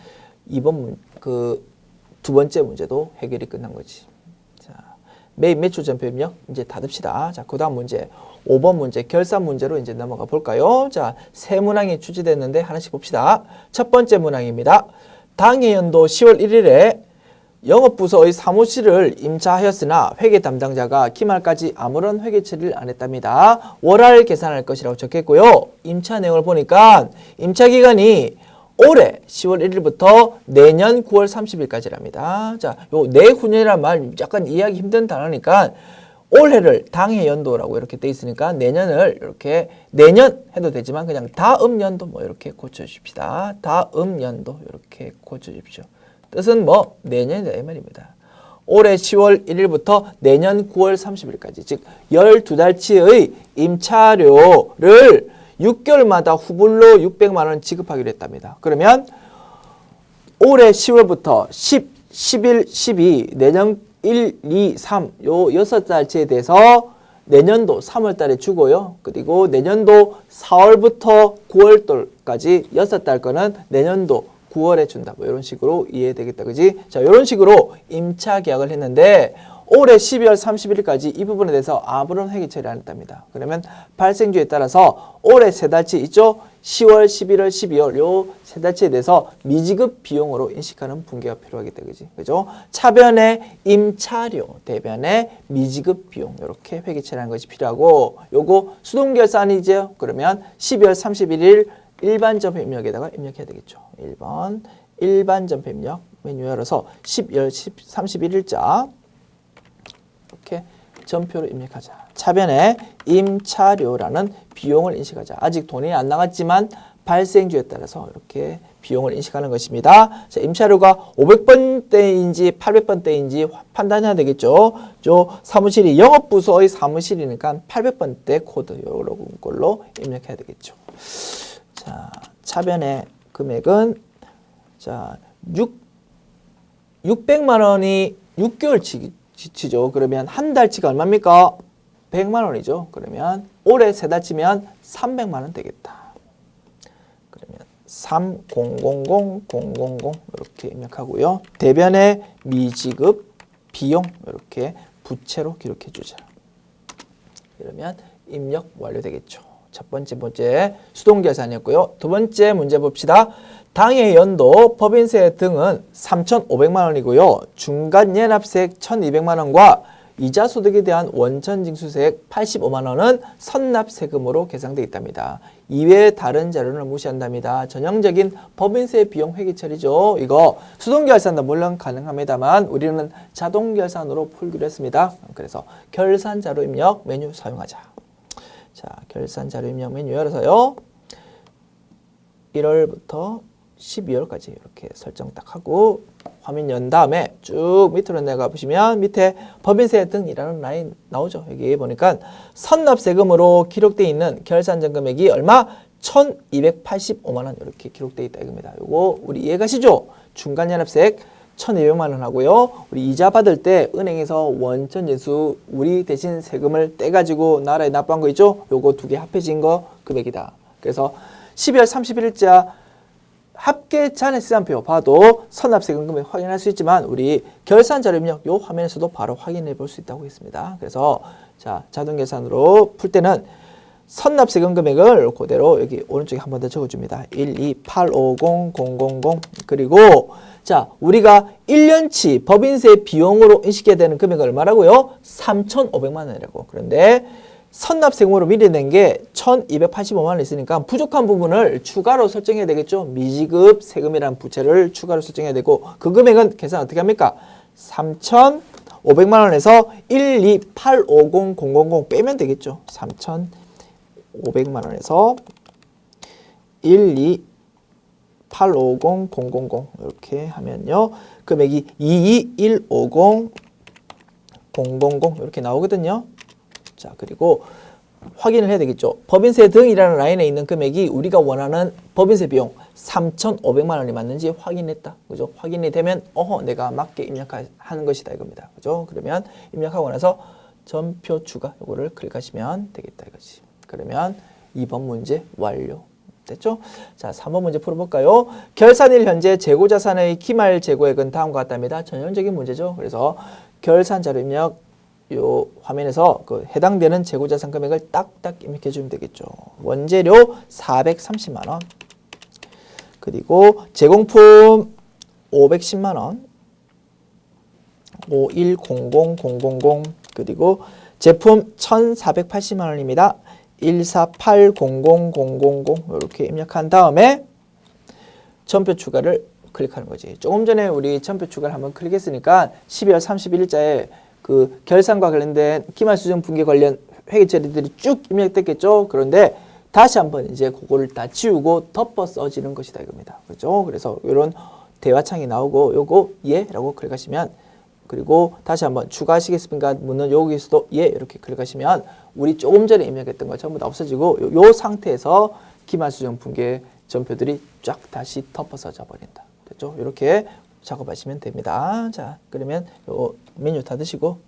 [SPEAKER 1] 이번 두 번째 문제도 해결이 끝난 거지. 매입 매출 전표 입력 이제 닫읍시다. 자, 그 다음 문제 5번 문제 결산 문제로 이제 넘어가 볼까요? 자, 세 문항이 출제됐는데 하나씩 봅시다. 첫 번째 문항입니다. 당해 연도 10월 1일에 영업부서의 사무실을 임차하였으나 회계 담당자가 기말까지 아무런 회계 처리를 안 했답니다. 월할 계산할 것이라고 적혔고요. 임차 내용을 보니까 임차 기간이 올해 10월 1일부터 내년 9월 30일까지랍니다. 자, 요 내후년이란 말 약간 이해하기 힘든 단어니까 올해를 당해 연도라고 이렇게 돼 있으니까 내년을 이렇게 내년 해도 되지만 그냥 다음 연도 뭐 이렇게 고쳐 주십시다. 다음 연도 이렇게 고쳐 주십시오. 뜻은 뭐 내년이다 이 말입니다. 올해 10월 1일부터 내년 9월 30일까지 즉 12달치의 임차료를 6개월마다 후불로 600만 원 지급하기로 했답니다. 그러면 올해 10월부터 10, 11, 12, 내년 1, 2, 3, 요 6달치에 대해서 내년도 3월 달에 주고요. 그리고 내년도 4월부터 9월달까지 6달 거는 내년도 9월에 준다. 뭐 이런 식으로 이해되겠다. 그지? 자, 이런 식으로 임차 계약을 했는데 올해 12월 31일까지 이 부분에 대해서 아무런 회계 처리 안 했답니다. 그러면 발생주에 따라서 올해 세 달치 있죠? 10월, 11월, 12월 요 세 달치에 대해서 미지급 비용으로 인식하는 분계가 필요하겠다. 그지? 그죠? 차변의 임차료, 대변의 미지급 비용 이렇게 회계 처리하는 것이 필요하고 요거 수동결산이죠? 그러면 12월 31일 일반 전표 입력에다가 입력해야 되겠죠. 1번 일반 전표 입력 메뉴 열어서 12월 31일자 이렇게 전표로 입력하자. 차변에 임차료라는 비용을 인식하자. 아직 돈이 안 나갔지만 발생주에 따라서 이렇게 비용을 인식하는 것입니다. 자, 임차료가 500번대인지 800번대인지 판단해야 되겠죠. 저 사무실이 영업부서의 사무실이니까 800번대 코드 이런 걸로 입력해야 되겠죠. 자, 차변의 금액은 자 600만 원이 6개월치 치죠. 그러면 한 달치가 얼마입니까? 100만 원이죠. 그러면 올해 세 달 치면 300만 원 되겠다. 그러면 3000 이렇게 입력하고요. 대변의 미지급 비용 이렇게 부채로 기록해 주자. 이러면 입력 완료되겠죠. 첫 번째 문제 수동계산이었고요. 두 번째 문제 봅시다. 당해 연도 법인세 등은 3,500만 원이고요. 중간연합세액 1,200만 원과 이자 소득에 대한 원천징수세액 85만 원은 선납세금으로 계상되어 있답니다. 이외의 다른 자료는 무시한답니다. 전형적인 법인세 비용 회계 처리죠. 이거 수동결산도 물론 가능합니다만 우리는 자동결산으로 풀기로 했습니다. 그래서 결산자료 입력 메뉴 사용하자. 자, 결산자료 입력 메뉴 열어서요. 1월부터 12월까지 이렇게 설정 딱 하고 화면 연 다음에 쭉 밑으로 내가 보시면 밑에 법인세 등이라는 라인 나오죠. 여기 보니까 선납세금으로 기록되어 있는 결산전 금액이 얼마? 1,285만 원 이렇게 기록되어 있다 이겁니다. 요거 우리 이해가시죠? 중간연합세액 1,200만 원 하고요. 우리 이자 받을 때 은행에서 원천징수 우리 대신 세금을 떼가지고 나라에 납부한 거 있죠? 요거 두 개 합해진 거 금액이다. 그래서 12월 31일자 합계 잔액 시간표 봐도 선납세금 금액 확인할 수 있지만 우리 결산자료 입력 요 화면에서도 바로 확인해 볼 수 있다고 했습니다. 그래서 자 자동계산으로 풀 때는 선납세금 금액을 그대로 여기 오른쪽에 한 번 더 적어줍니다. 12850,000 그리고 자 우리가 1년치 법인세 비용으로 인식해야 되는 금액은 얼마라고요? 3,500만 원이라고. 그런데 선납세금으로 미리 낸 게 1,285만 원 있으니까 부족한 부분을 추가로 설정해야 되겠죠. 미지급 세금이라는 부채를 추가로 설정해야 되고 그 금액은 계산 어떻게 합니까? 3,500만 원에서 12850,000 빼면 되겠죠. 3,500만 원에서 12850,000 이렇게 하면요. 금액이 22150,000 이렇게 나오거든요. 자, 그리고 확인을 해야 되겠죠. 법인세 등이라는 라인에 있는 금액이 우리가 원하는 법인세 비용 3,500만 원이 맞는지 확인했다. 그죠? 확인이 되면 내가 맞게 입력하는 것이다 이겁니다. 그죠? 그러면 입력하고 나서 전표 추가 요거를 클릭하시면 되겠다 이거지. 그러면 2번 문제 완료. 됐죠? 자, 3번 문제 풀어볼까요? 결산일 현재 재고자산의 기말 재고액은 다음과 같답니다. 전형적인 문제죠. 그래서 결산자료 입력 요 화면에서 그 해당되는 재고자산 금액을 딱딱 입력해 주면 되겠죠. 원재료 430만 원. 그리고 제공품 510만 원. 5100000 그리고 제품 1,480만 원입니다. 1480000 이렇게 입력한 다음에 전표 추가를 클릭하는 거지. 조금 전에 우리 전표 추가를 한번 클릭했으니까 12월 31일자에 그 결산과 관련된 기말수정 분기 관련 회계 처리들이 쭉 입력됐겠죠. 그런데 다시 한번 이제 그거를 다 지우고 덮어 써지는 것이다 이겁니다. 그렇죠? 그래서 이런 대화창이 나오고 요거 예라고 클릭하시면 그리고 다시 한번 추가하시겠습니까? 묻는 여기서도 예 이렇게 클릭하시면 우리 조금 전에 입력했던 거 전부 다 없어지고 요 상태에서 기말수정 분기 전표들이 쫙 다시 덮어 써져 버린다. 됐죠? 이렇게 작업하시면 됩니다. 자, 그러면 요 메뉴 닫으시고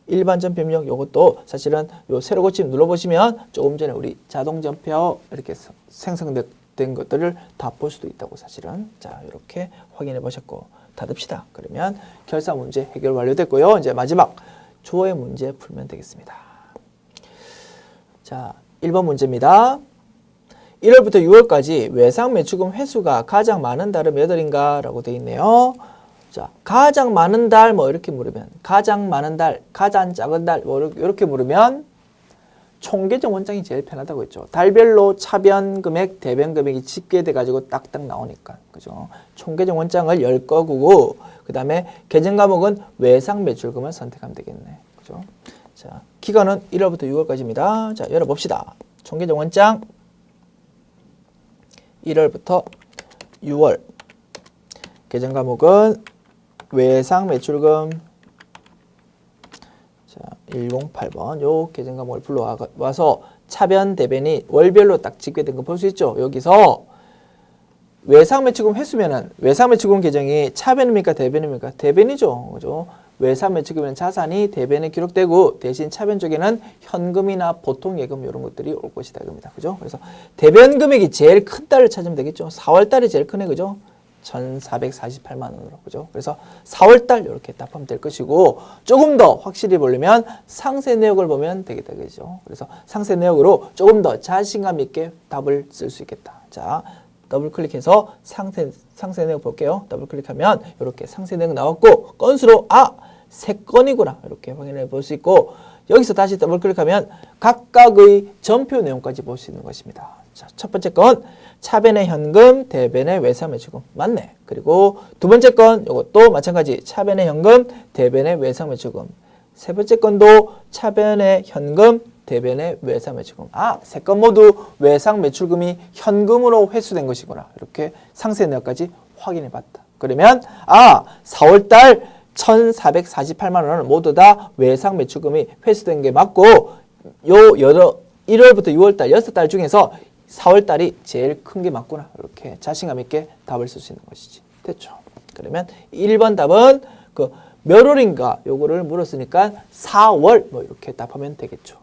[SPEAKER 1] 일반 전표 입력 요것도 사실은 요 새로 고침 눌러보시면 조금 전에 우리 자동 전표 이렇게 생성된 것들을 다 볼 수도 있다고 사실은. 자, 이렇게 확인해 보셨고 닫읍시다. 그러면 결산 문제 해결 완료됐고요. 이제 마지막 조회 문제 풀면 되겠습니다. 자, 1번 문제입니다. 1월부터 6월까지 외상 매출금 회수가 가장 많은 달은 몇 월인가 라고 되어 있네요. 자, 가장 많은 달 뭐 이렇게 물으면 가장 많은 달, 가장 작은 달 뭐 이렇게 물으면 총계정 원장이 제일 편하다고 했죠. 달별로 차변 금액, 대변 금액이 집계돼 가지고 딱딱 나오니까. 그죠? 총계정 원장을 10거고 그다음에 계정 과목은 외상 매출금을 선택하면 되겠네. 그죠? 자, 기간은 1월부터 6월까지입니다. 자, 열어 봅시다. 총계정 원장 1월부터 6월 계정 과목은 외상 매출금 자 108번 요 계정 과목을 불러와서 차변 대변이 월별로 딱 집계된 거 볼 수 있죠. 여기서 외상 매출금 횟수면은 외상 매출금 계정이 차변입니까 대변입니까? 대변이죠. 그죠? 외상 매출금은 자산이 대변에 기록되고 대신 차변 쪽에는 현금이나 보통 예금 이런 것들이 올 것이다 이겁니다. 그죠? 그래서 대변 금액이 제일 큰 달을 찾으면 되겠죠. 4월 달이 제일 크네. 그죠? 1,448만 원으로. 그죠? 그래서 4월 달 이렇게 답하면 될 것이고 조금 더 확실히 보려면 상세 내역을 보면 되겠다. 그죠? 그래서 상세 내역으로 조금 더 자신감 있게 답을 쓸 수 있겠다. 자, 더블 클릭해서 상세 내역 볼게요. 더블 클릭하면 이렇게 상세 내역 나왔고 건수로 3건이구나 이렇게 확인해 볼 수 있고 여기서 다시 더블 클릭하면 각각의 전표 내용까지 볼 수 있는 것입니다. 자, 첫 번째 건 차변의 현금, 대변의 외상매출금 맞네. 그리고 두 번째 건 이것도 마찬가지 차변의 현금, 대변의 외상매출금. 세 번째 건도 차변의 현금, 대변의 외상매출금. 세 건 모두 외상매출금이 현금으로 회수된 것이구나. 이렇게 상세 내역까지 확인해 봤다. 그러면 4월달 1,448만 원을 모두 다 외상매출금이 회수된 게 맞고 요 1월부터 6월달 6달 중에서 4월달이 제일 큰 게 맞구나. 이렇게 자신감 있게 답을 쓸 수 있는 것이지. 됐죠? 그러면 1번 답은 몇 월인가 요거를 물었으니까 4월 뭐 이렇게 답하면 되겠죠.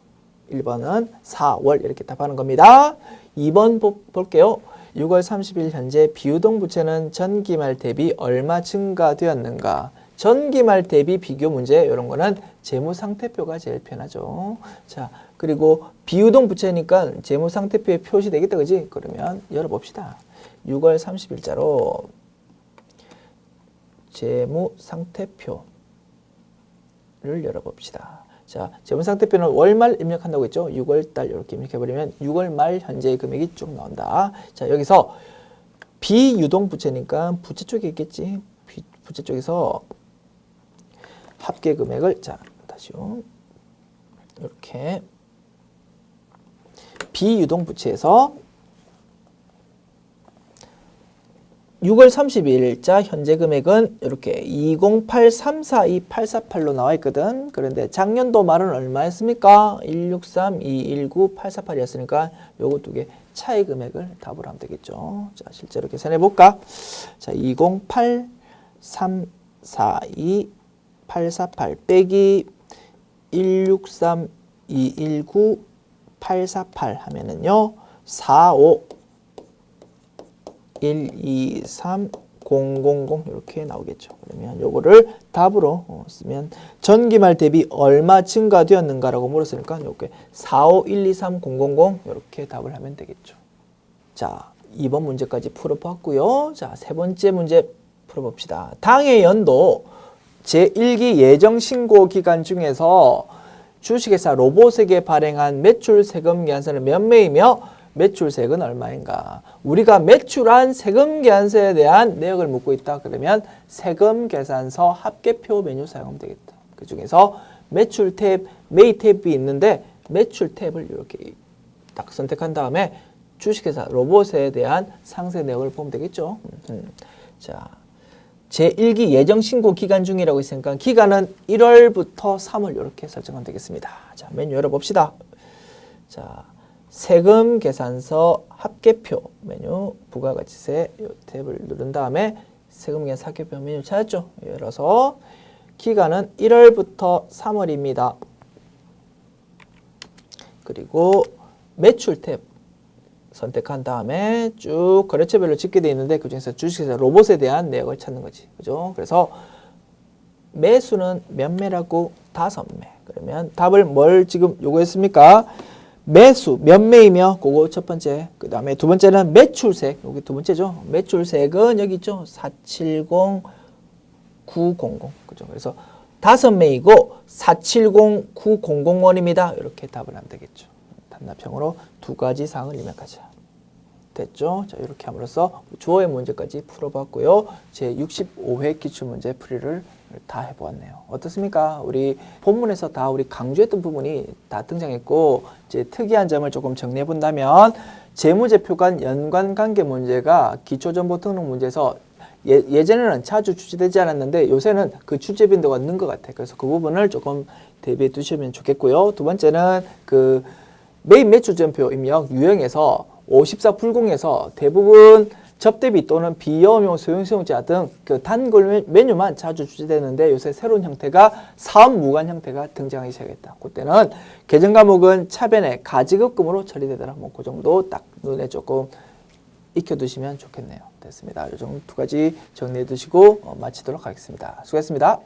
[SPEAKER 1] 1번은 4월 이렇게 답하는 겁니다. 2번 볼게요. 6월 30일 현재 비유동 부채는 전기말 대비 얼마 증가되었는가? 전기말 대비 비교 문제 이런 거는 재무상태표가 제일 편하죠. 자, 그리고 비유동 부채니까 재무상태표에 표시되겠다. 그지? 그러면 열어봅시다. 6월 30일자로 재무상태표를 열어봅시다. 자, 재무상태표는 월말 입력한다고 했죠. 6월달 이렇게 입력해버리면 6월 말 현재의 금액이 쭉 나온다. 자, 여기서 비유동 부채니까 부채 쪽에 있겠지. 부채 쪽에서 합계 금액을 자 다시요. 이렇게 비유동 부채에서 6월 30일자 현재 금액은 이렇게 208342848로 나와 있거든. 그런데 작년도 말은 얼마였습니까? 163, 219, 848이었으니까 요거 두 개 차이 금액을 답을 하면 되겠죠. 자, 실제로 계산해 볼까? 자, 208342848 빼기 163, 219, 848 하면은요. 45 1, 2, 3, 0, 0, 0 이렇게 나오겠죠. 그러면 요거를 답으로 쓰면 전기말 대비 얼마 증가되었는가라고 물었으니까 이렇게 45, 1, 2, 3, 0, 0, 0 이렇게 답을 하면 되겠죠. 자, 2번 문제까지 풀어봤고요. 자, 세 번째 문제 풀어봅시다. 당해 연도 제1기 예정신고 기간 중에서 주식회사 로봇에게 발행한 매출 세금 계산서는 몇 매이며 매출세액은 얼마인가? 우리가 매출한 세금 계산서에 대한 내역을 묻고 있다. 그러면 세금 계산서 합계표 메뉴 사용하면 되겠다. 그 중에서 매출 탭, 매입 탭이 있는데 매출 탭을 이렇게 딱 선택한 다음에 주식회사 로봇에 대한 상세 내역을 보면 되겠죠. 자, 제1기 예정신고 기간 중이라고 있으니까 기간은 1월부터 3월 이렇게 설정하면 되겠습니다. 자, 메뉴 열어봅시다. 자, 세금 계산서 합계표 메뉴 부가가치세 이 탭을 누른 다음에 세금 계산 합계표 메뉴 찾았죠? 열어서 기간은 1월부터 3월입니다. 그리고 매출 탭 선택한 다음에 쭉 거래처별로 집계 되어 있는데 그중에서 주식회사 로봇에 대한 내역을 찾는 거지. 그죠? 그래서 매수는 몇 매라고? 5매. 그러면 답을 뭘 지금 요구했습니까? 매수 몇 매이며 그거 첫 번째. 그 다음에 두 번째는 매출세액. 여기 두 번째죠. 매출세액은 여기 있죠. 470900. 그죠? 그래서 5매이고 470900원입니다. 이렇게 답을 하면 되겠죠. 단답형으로 두 가지 사항을 입력하자. 됐죠? 자, 이렇게 함으로써 주어의 문제까지 풀어봤고요. 제 65회 기출문제 풀이를 다 해보았네요. 어떻습니까? 우리 본문에서 다 우리 강조했던 부분이 다 등장했고 이제 특이한 점을 조금 정리해 본다면 재무제표 간 연관관계 문제가 기초정보등록 문제에서 예전에는 자주 출제되지 않았는데 요새는 그 출제 빈도가 는 것 같아요. 그래서 그 부분을 조금 대비해 두시면 좋겠고요. 두 번째는 매입 매출전표 입력 유형에서 54불공에서 대부분 접대비 또는 비여음용 소형수용자 등 그 단골 메뉴만 자주 출시되는데 요새 새로운 형태가 사업무관 형태가 등장하기 시작했다. 그때는 개정 과목은 차변에 가지급금으로 처리되더라. 뭐 그 정도 딱 눈에 조금 익혀두시면 좋겠네요. 됐습니다. 이 정도 두 가지 정리해 두시고 마치도록 하겠습니다. 수고했습니다.